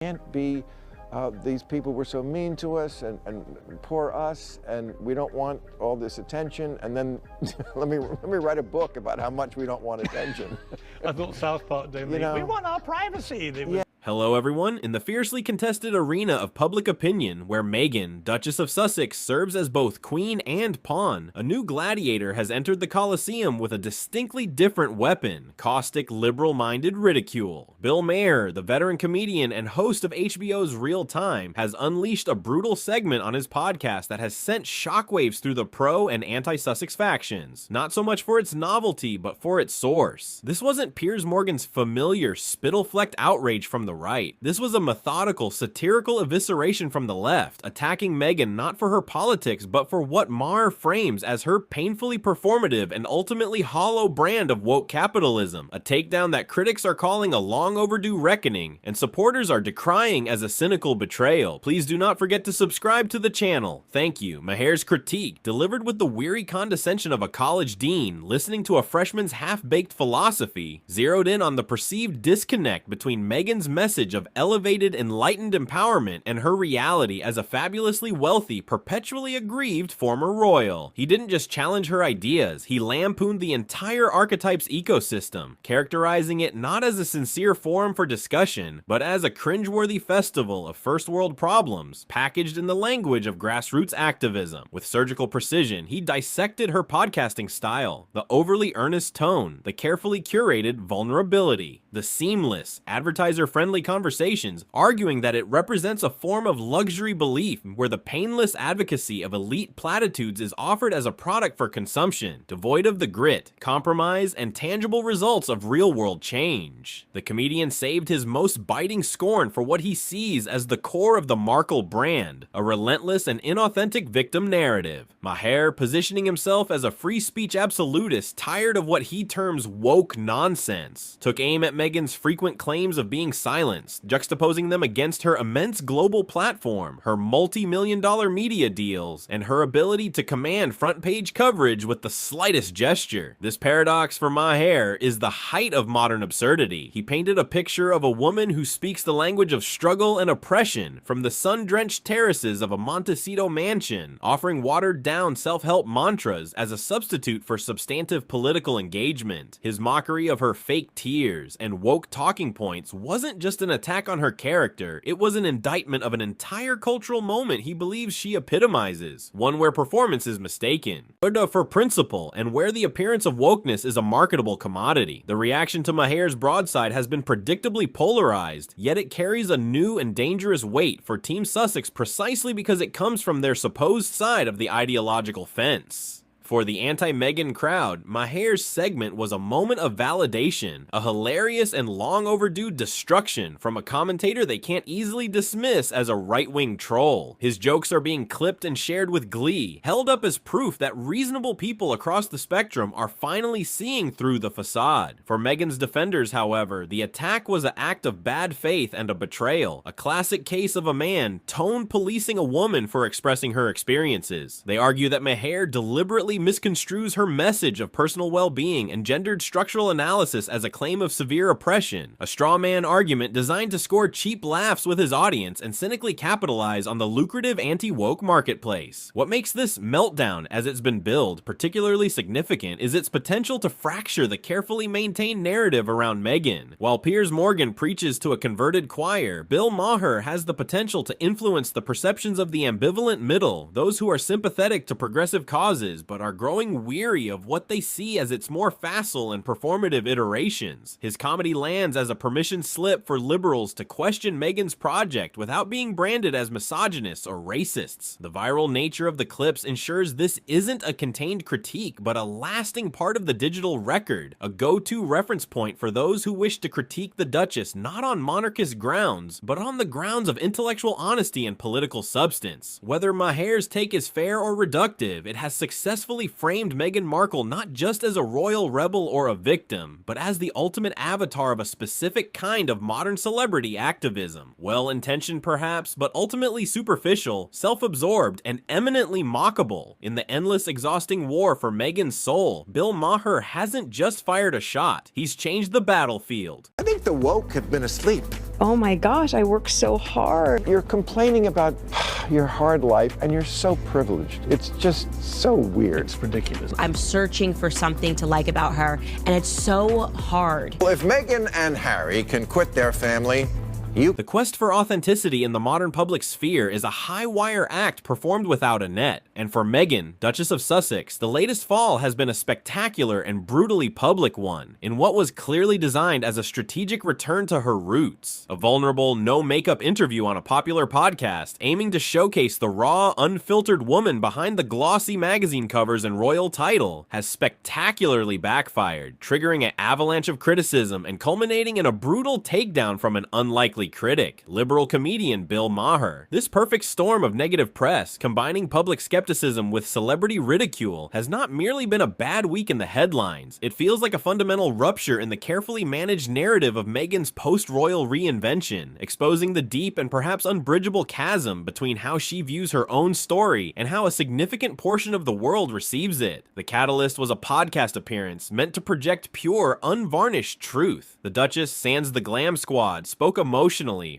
can't be these people were so mean to us and poor us, and we don't want all this attention, and then let me write a book about how much we don't want attention. I thought South Park did. We want our privacy. Yeah. Hello everyone, in the fiercely contested arena of public opinion, where Meghan, Duchess of Sussex, serves as both queen and pawn, a new gladiator has entered the Colosseum with a distinctly different weapon: caustic, liberal-minded ridicule. Bill Maher, the veteran comedian and host of HBO's Real Time, has unleashed a brutal segment on his podcast that has sent shockwaves through the pro and anti-Sussex factions. Not so much for its novelty, but for its source. This wasn't Piers Morgan's familiar, spittle-flecked outrage from the right. This was a methodical, satirical evisceration from the left, attacking Meghan not for her politics, but for what Maher frames as her painfully performative and ultimately hollow brand of woke capitalism, a takedown that critics are calling a long overdue reckoning, and supporters are decrying as a cynical betrayal. Please do not forget to subscribe to the channel. Thank you. Maher's critique, delivered with the weary condescension of a college dean listening to a freshman's half-baked philosophy, zeroed in on the perceived disconnect between Meghan's message of elevated, enlightened empowerment and her reality as a fabulously wealthy, perpetually aggrieved former royal. He didn't just challenge her ideas, he lampooned the entire archetype's ecosystem, characterizing it not as a sincere forum for discussion, but as a cringeworthy festival of first world problems, packaged in the language of grassroots activism. With surgical precision, he dissected her podcasting style, the overly earnest tone, the carefully curated vulnerability, the seamless, advertiser-friendly conversations, arguing that it represents a form of luxury belief where the painless advocacy of elite platitudes is offered as a product for consumption, devoid of the grit, compromise, and tangible results of real-world change. The comedian saved his most biting scorn for what he sees as the core of the Markel brand, a relentless and inauthentic victim narrative. Maher, positioning himself as a free speech absolutist tired of what he terms woke nonsense, took aim at Meghan's frequent claims of being silenced, juxtaposing them against her immense global platform, her multi-million-dollar media deals, and her ability to command front-page coverage with the slightest gesture. This paradox for Maher is the height of modern absurdity. He painted a picture of a woman who speaks the language of struggle and oppression from the sun-drenched terraces of a Montecito mansion, offering watered-down self-help mantras as a substitute for substantive political engagement. His mockery of her fake tears and woke talking points wasn't just an attack on her character, it was an indictment of an entire cultural moment he believes she epitomizes, one where performance is mistaken, for principle, and where the appearance of wokeness is a marketable commodity. The reaction to Maher's broadside has been predictably polarized, yet it carries a new and dangerous weight for Team Sussex precisely because it comes from their supposed side of the ideological fence. For the anti-Meghan crowd, Maher's segment was a moment of validation, a hilarious and long overdue destruction from a commentator they can't easily dismiss as a right-wing troll. His jokes are being clipped and shared with glee, held up as proof that reasonable people across the spectrum are finally seeing through the facade. For Meghan's defenders, however, the attack was an act of bad faith and a betrayal, a classic case of a man tone policing a woman for expressing her experiences. They argue that Maher deliberately misconstrues her message of personal well-being and gendered structural analysis as a claim of severe oppression, a straw man argument designed to score cheap laughs with his audience and cynically capitalize on the lucrative anti-woke marketplace. What makes this meltdown, as it's been billed, particularly significant is its potential to fracture the carefully maintained narrative around Meghan. While Piers Morgan preaches to a converted choir, Bill Maher has the potential to influence the perceptions of the ambivalent middle, those who are sympathetic to progressive causes but are growing weary of what they see as its more facile and performative iterations. His comedy lands as a permission slip for liberals to question Meghan's project without being branded as misogynists or racists. The viral nature of the clips ensures this isn't a contained critique, but a lasting part of the digital record, a go-to reference point for those who wish to critique the Duchess not on monarchist grounds, but on the grounds of intellectual honesty and political substance. Whether Maher's take is fair or reductive, it has successfully framed Meghan Markle not just as a royal rebel or a victim, but as the ultimate avatar of a specific kind of modern celebrity activism. Well-intentioned perhaps, but ultimately superficial, self-absorbed, and eminently mockable. In the endless, exhausting war for Meghan's soul, Bill Maher hasn't just fired a shot, he's changed the battlefield. I think the woke have been asleep. oh my gosh, I work so hard. You're complaining about your hard life, and you're so privileged. It's just so weird. It's ridiculous. I'm searching for something to like about her, and it's so hard. Well, if Meghan and Harry can quit their family, The quest for authenticity in the modern public sphere is a high-wire act performed without a net, and for Meghan, Duchess of Sussex, the latest fall has been a spectacular and brutally public one, in what was clearly designed as a strategic return to her roots. A vulnerable, no-makeup interview on a popular podcast aiming to showcase the raw, unfiltered woman behind the glossy magazine covers and royal title has spectacularly backfired, triggering an avalanche of criticism and culminating in a brutal takedown from an unlikely critic, liberal comedian Bill Maher. This perfect storm of negative press, combining public skepticism with celebrity ridicule, has not merely been a bad week in the headlines. It feels like a fundamental rupture in the carefully managed narrative of Meghan's post-royal reinvention, exposing the deep and perhaps unbridgeable chasm between how she views her own story and how a significant portion of the world receives it. The catalyst was a podcast appearance meant to project pure, unvarnished truth. The Duchess, sans the glam squad, spoke emotionally,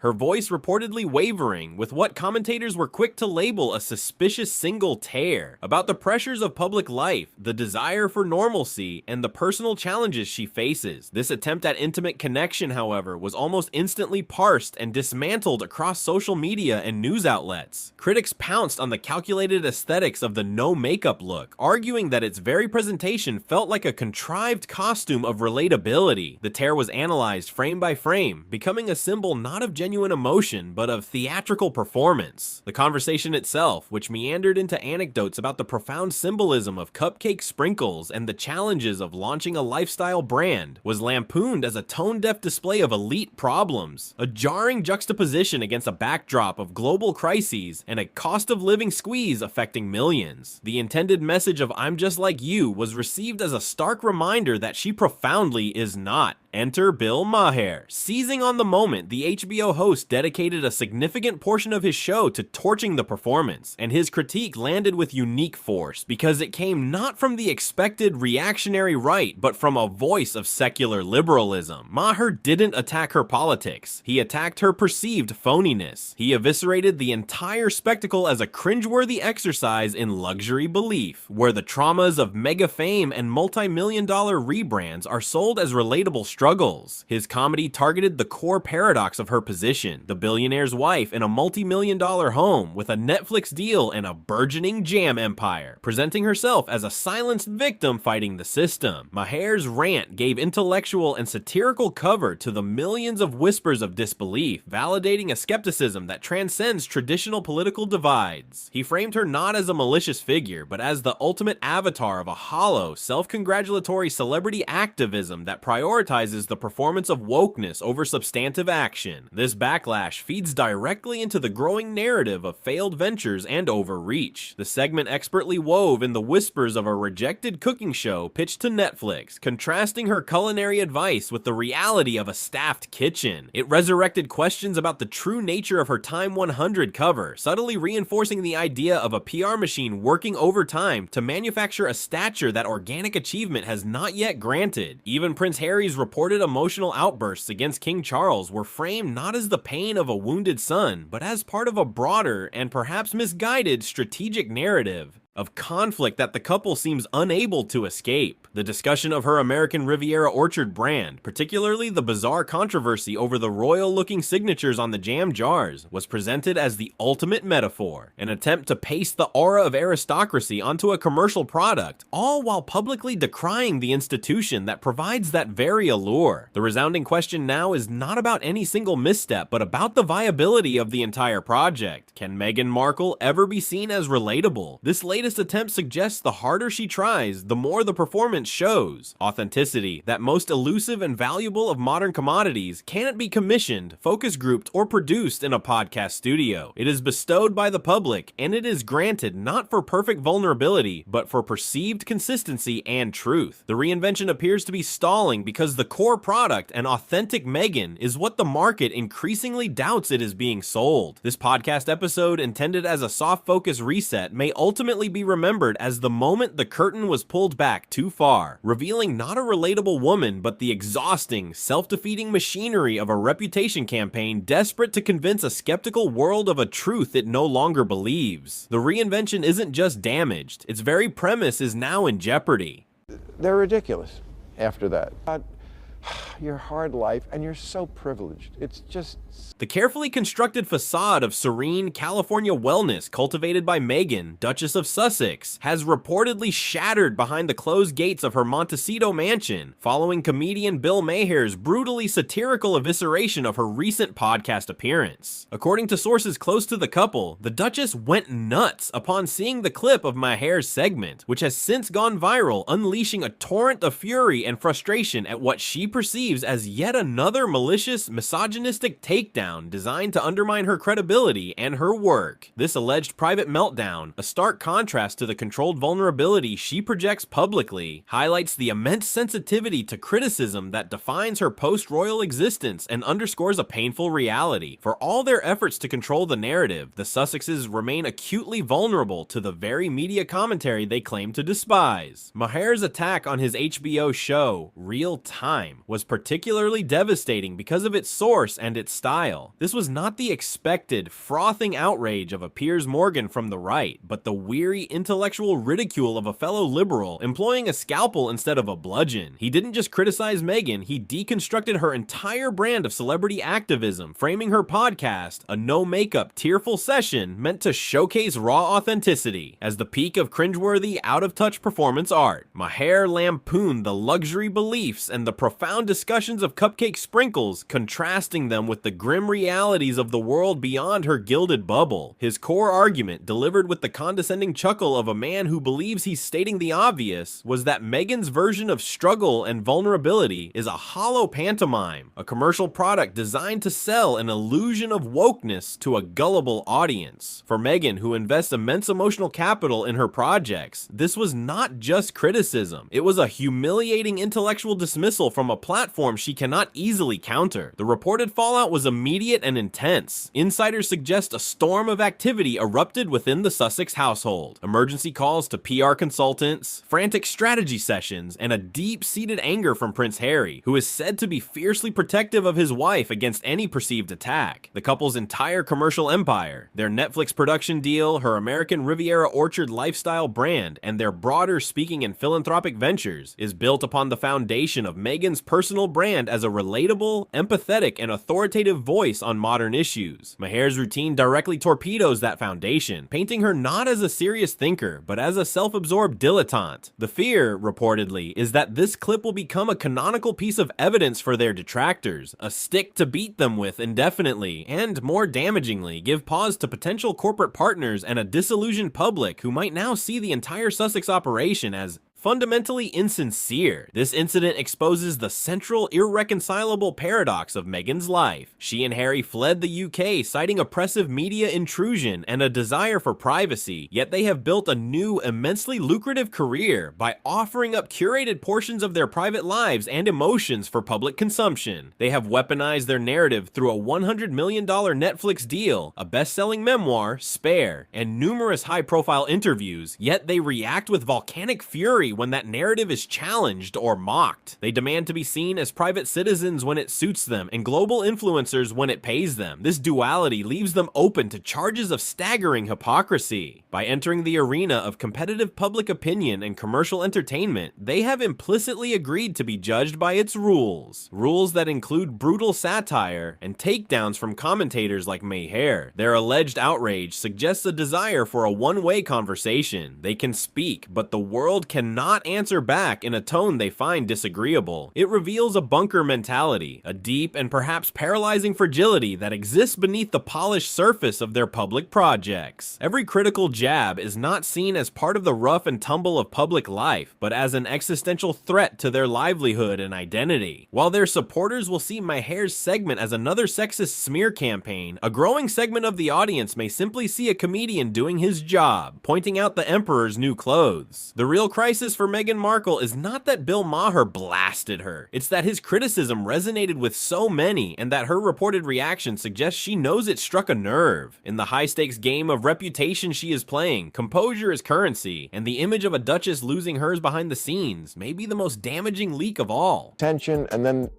her voice reportedly wavering, with what commentators were quick to label a suspicious single tear, about the pressures of public life, the desire for normalcy, and the personal challenges she faces. This attempt at intimate connection, however, was almost instantly parsed and dismantled across social media and news outlets. Critics pounced on the calculated aesthetics of the no-makeup look, arguing that its very presentation felt like a contrived costume of relatability. The tear was analyzed frame by frame, becoming a symbol not of genuine emotion, but of theatrical performance. The conversation itself, which meandered into anecdotes about the profound symbolism of cupcake sprinkles and the challenges of launching a lifestyle brand, was lampooned as a tone-deaf display of elite problems, a jarring juxtaposition against a backdrop of global crises and a cost-of-living squeeze affecting millions. The intended message of "I'm just like you" was received as a stark reminder that she profoundly is not. Enter Bill Maher. Seizing on the moment, the HBO host dedicated a significant portion of his show to torching the performance, and his critique landed with unique force because it came not from the expected reactionary right, but from a voice of secular liberalism. Maher didn't attack her politics. He attacked her perceived phoniness. He eviscerated the entire spectacle as a cringeworthy exercise in luxury belief, where the traumas of mega fame and multi-million-dollar rebrands are sold as relatable struggles. His comedy targeted the core paradox of her position, the billionaire's wife in a multi-million-dollar home with a Netflix deal and a burgeoning jam empire, presenting herself as a silenced victim fighting the system. Maher's rant gave intellectual and satirical cover to the millions of whispers of disbelief, validating a skepticism that transcends traditional political divides. He framed her not as a malicious figure, but as the ultimate avatar of a hollow, self-congratulatory celebrity activism that prioritizes the performance of wokeness over substantive action. This backlash feeds directly into the growing narrative of failed ventures and overreach. The segment expertly wove in the whispers of a rejected cooking show pitched to Netflix, contrasting her culinary advice with the reality of a staffed kitchen. It resurrected questions about the true nature of her Time 100 cover, subtly reinforcing the idea of a PR machine working overtime to manufacture a stature that organic achievement has not yet granted. Even Prince Harry's reported emotional outbursts against King Charles were framed not as the pain of a wounded son, but as part of a broader and perhaps misguided strategic narrative of conflict that the couple seems unable to escape. The discussion of her American Riviera Orchard brand, particularly the bizarre controversy over the royal-looking signatures on the jam jars, was presented as the ultimate metaphor, an attempt to paste the aura of aristocracy onto a commercial product, all while publicly decrying the institution that provides that very allure. The resounding question now is not about any single misstep, but about the viability of the entire project. Can Meghan Markle ever be seen as relatable? This latest attempt suggests the harder she tries, the more the performance shows. Authenticity, that most elusive and valuable of modern commodities, cannot be commissioned, focus grouped, or produced in a podcast studio. It is bestowed by the public, and it is granted not for perfect vulnerability, but for perceived consistency and truth. The reinvention appears to be stalling because the core product, an authentic Meghan, is what the market increasingly doubts it is being sold. This podcast episode, intended as a soft focus reset, may ultimately be be remembered as the moment the curtain was pulled back too far, revealing not a relatable woman, but the exhausting, self-defeating machinery of a reputation campaign desperate to convince a skeptical world of a truth it no longer believes. The reinvention isn't just damaged, its very premise is now in jeopardy. They're ridiculous after that. Your hard life, and you're so privileged. It's just... The carefully constructed facade of serene California wellness cultivated by Meghan, Duchess of Sussex, has reportedly shattered behind the closed gates of her Montecito mansion, following comedian Bill Maher's brutally satirical evisceration of her recent podcast appearance. According to sources close to the couple, the Duchess went nuts upon seeing the clip of Maher's segment, which has since gone viral, unleashing a torrent of fury and frustration at what she perceives as yet another malicious, misogynistic takedown designed to undermine her credibility and her work. This alleged private meltdown, a stark contrast to the controlled vulnerability she projects publicly, highlights the immense sensitivity to criticism that defines her post-royal existence and underscores a painful reality. For all their efforts to control the narrative, the Sussexes remain acutely vulnerable to the very media commentary they claim to despise. Maher's attack on his HBO show, Real Time, was particularly devastating because of its source and its style. This was not the expected, frothing outrage of a Piers Morgan from the right, but the weary intellectual ridicule of a fellow liberal employing a scalpel instead of a bludgeon. He didn't just criticize Meghan, he deconstructed her entire brand of celebrity activism, framing her podcast, a no-makeup, tearful session meant to showcase raw authenticity, as the peak of cringeworthy, out-of-touch performance art. Maher lampooned the luxury beliefs and the profound discussions of cupcake sprinkles, contrasting them with the grim realities of the world beyond her gilded bubble. His core argument, delivered with the condescending chuckle of a man who believes he's stating the obvious, was that Meghan's version of struggle and vulnerability is a hollow pantomime, a commercial product designed to sell an illusion of wokeness to a gullible audience. For Meghan, who invests immense emotional capital in her projects, this was not just criticism. It was a humiliating intellectual dismissal from a platform she cannot easily counter. The reported fallout was immediate and intense. Insiders suggest a storm of activity erupted within the Sussex household. Emergency calls to PR consultants, frantic strategy sessions, and a deep-seated anger from Prince Harry, who is said to be fiercely protective of his wife against any perceived attack. The couple's entire commercial empire, their Netflix production deal, her American Riviera Orchard lifestyle brand, and their broader speaking and philanthropic ventures, is built upon the foundation of Meghan's personal brand as a relatable, empathetic, and authoritative voice on modern issues. Maher's routine directly torpedoes that foundation, painting her not as a serious thinker, but as a self-absorbed dilettante. The fear, reportedly, is that this clip will become a canonical piece of evidence for their detractors, a stick to beat them with indefinitely, and, more damagingly, give pause to potential corporate partners and a disillusioned public who might now see the entire Sussex operation as fundamentally insincere. This incident exposes the central, irreconcilable paradox of Meghan's life. She and Harry fled the UK, citing oppressive media intrusion and a desire for privacy, yet they have built a new, immensely lucrative career by offering up curated portions of their private lives and emotions for public consumption. They have weaponized their narrative through a $100 million Netflix deal, a best-selling memoir, Spare, and numerous high-profile interviews, yet they react with volcanic fury when that narrative is challenged or mocked. They demand to be seen as private citizens when it suits them and global influencers when it pays them. This duality leaves them open to charges of staggering hypocrisy. By entering the arena of competitive public opinion and commercial entertainment, they have implicitly agreed to be judged by its rules. Rules that include brutal satire and takedowns from commentators like Maher. Their alleged outrage suggests a desire for a one-way conversation. They can speak, but the world cannot answer back in a tone they find disagreeable. It reveals a bunker mentality, a deep and perhaps paralyzing fragility that exists beneath the polished surface of their public projects. Every critical jab is not seen as part of the rough and tumble of public life, but as an existential threat to their livelihood and identity. While their supporters will see Maher's segment as another sexist smear campaign, a growing segment of the audience may simply see a comedian doing his job, pointing out the emperor's new clothes. The real crisis crisis for Meghan Markle is not that Bill Maher blasted her. It's that his criticism resonated with so many, and that her reported reaction suggests she knows it struck a nerve. In the high-stakes game of reputation she is playing, composure is currency, and the image of a duchess losing hers behind the scenes may be the most damaging leak of all. Attention, and then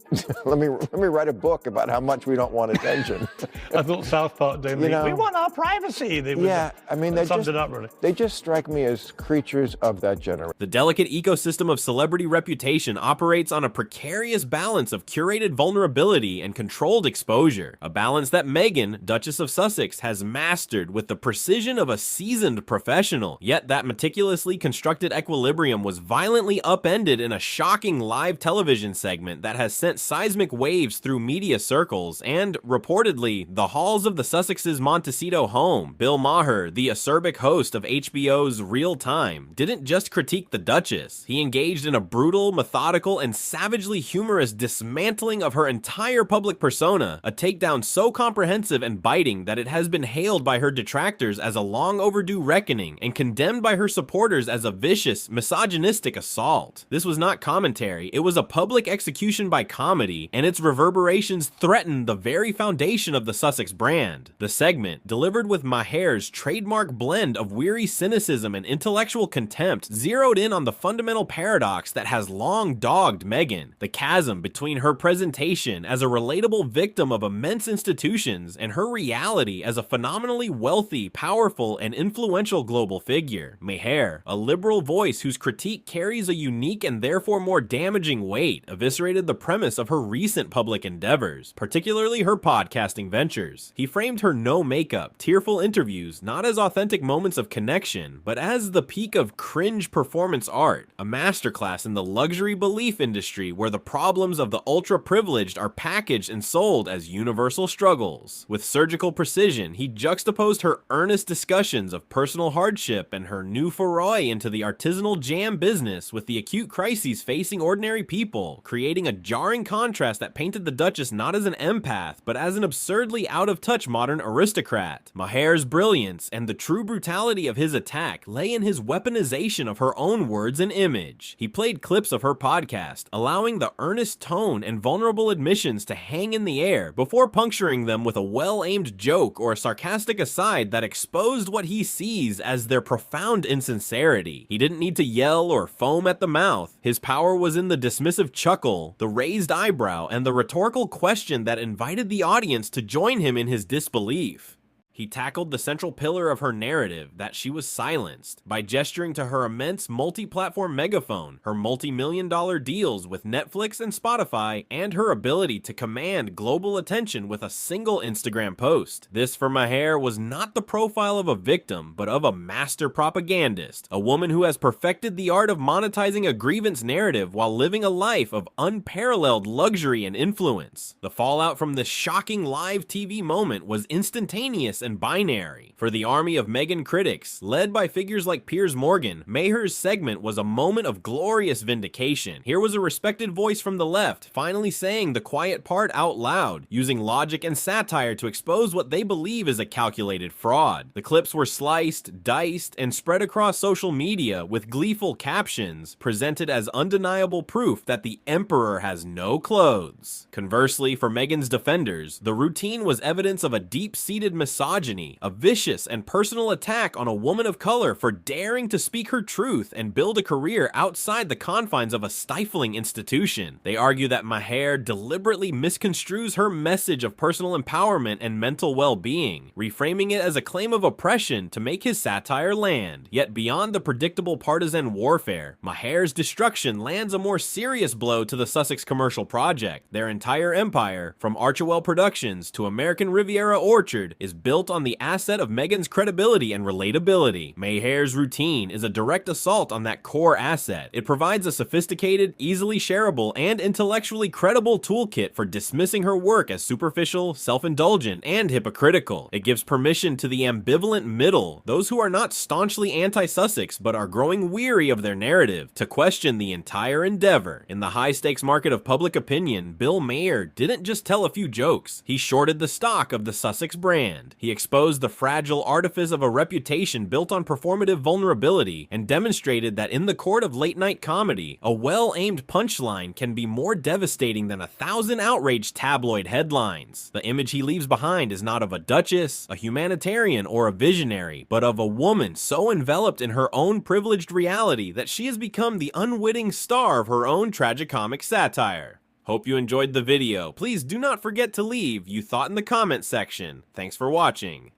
let me write a book about how much we don't want attention. I thought South Park did. We want our privacy. Yeah, I mean, they summed it up really. They just strike me as creatures of that generation. The delicate ecosystem of celebrity reputation operates on a precarious balance of curated vulnerability and controlled exposure, a balance that Meghan, Duchess of Sussex, has mastered with the precision of a seasoned professional. Yet that meticulously constructed equilibrium was violently upended in a shocking live television segment that has sent seismic waves through media circles and, reportedly, the halls of the Sussex's Montecito home. Bill Maher, the acerbic host of HBO's Real Time, didn't just critique the Duchess. He engaged in a brutal, methodical, and savagely humorous dismantling of her entire public persona, a takedown so comprehensive and biting that it has been hailed by her detractors as a long overdue reckoning and condemned by her supporters as a vicious, misogynistic assault. This was not commentary, it was a public execution by comedy, and its reverberations threatened the very foundation of the Sussex brand. The segment, delivered with Maher's trademark blend of weary cynicism and intellectual contempt, zeroed in on the fundamental paradox that has long dogged Meghan: the chasm between her presentation as a relatable victim of immense institutions and her reality as a phenomenally wealthy, powerful, and influential global figure. Maher, a liberal voice whose critique carries a unique and therefore more damaging weight, eviscerated the premise of her recent public endeavors, particularly her podcasting ventures. He framed her no-makeup, tearful interviews not as authentic moments of connection, but as the peak of cringe performance art, a masterclass in the luxury belief industry where the problems of the ultra-privileged are packaged and sold as universal struggles. With surgical precision, he juxtaposed her earnest discussions of personal hardship and her new foray into the artisanal jam business with the acute crises facing ordinary people, creating a jarring contrast that painted the Duchess not as an empath, but as an absurdly out-of-touch modern aristocrat. Maher's brilliance and the true brutality of his attack lay in his weaponization of her own words and image. He played clips of her podcast, allowing the earnest tone and vulnerable admissions to hang in the air before puncturing them with a well-aimed joke or a sarcastic aside that exposed what he sees as their profound insincerity. He didn't need to yell or foam at the mouth. His power was in the dismissive chuckle, the raised eyebrow, and the rhetorical question that invited the audience to join him in his disbelief. He tackled the central pillar of her narrative, that she was silenced, by gesturing to her immense multi-platform megaphone, her multi-million-dollar deals with Netflix and Spotify, and her ability to command global attention with a single Instagram post. This, for Maher, was not the profile of a victim, but of a master propagandist, a woman who has perfected the art of monetizing a grievance narrative while living a life of unparalleled luxury and influence. The fallout from this shocking live TV moment was instantaneous and binary. For the army of Meghan critics, led by figures like Piers Morgan, Maher's segment was a moment of glorious vindication. Here was a respected voice from the left, finally saying the quiet part out loud, using logic and satire to expose what they believe is a calculated fraud. The clips were sliced, diced, and spread across social media with gleeful captions, presented as undeniable proof that the emperor has no clothes. Conversely, for Meghan's defenders, the routine was evidence of a deep-seated misogyny, a vicious and personal attack on a woman of color for daring to speak her truth and build a career outside the confines of a stifling institution. They argue that Maher deliberately misconstrues her message of personal empowerment and mental well-being, reframing it as a claim of oppression to make his satire land. Yet beyond the predictable partisan warfare, Maher's destruction lands a more serious blow to the Sussex commercial project. Their entire empire, from Archewell Productions to American Riviera Orchard, is built on the asset of Meghan's credibility and relatability. Maher's routine is a direct assault on that core asset. It provides a sophisticated, easily shareable, and intellectually credible toolkit for dismissing her work as superficial, self-indulgent, and hypocritical. It gives permission to the ambivalent middle, those who are not staunchly anti-Sussex but are growing weary of their narrative, to question the entire endeavor. In the high-stakes market of public opinion, Bill Maher didn't just tell a few jokes. He shorted the stock of the Sussex brand. He He exposed the fragile artifice of a reputation built on performative vulnerability and demonstrated that in the court of late-night comedy, a well-aimed punchline can be more devastating than 1,000 outraged tabloid headlines. The image he leaves behind is not of a duchess, a humanitarian, or a visionary, but of a woman so enveloped in her own privileged reality that she has become the unwitting star of her own tragicomic satire. Hope you enjoyed the video. Please do not forget to leave your thought in the comment section. Thanks for watching.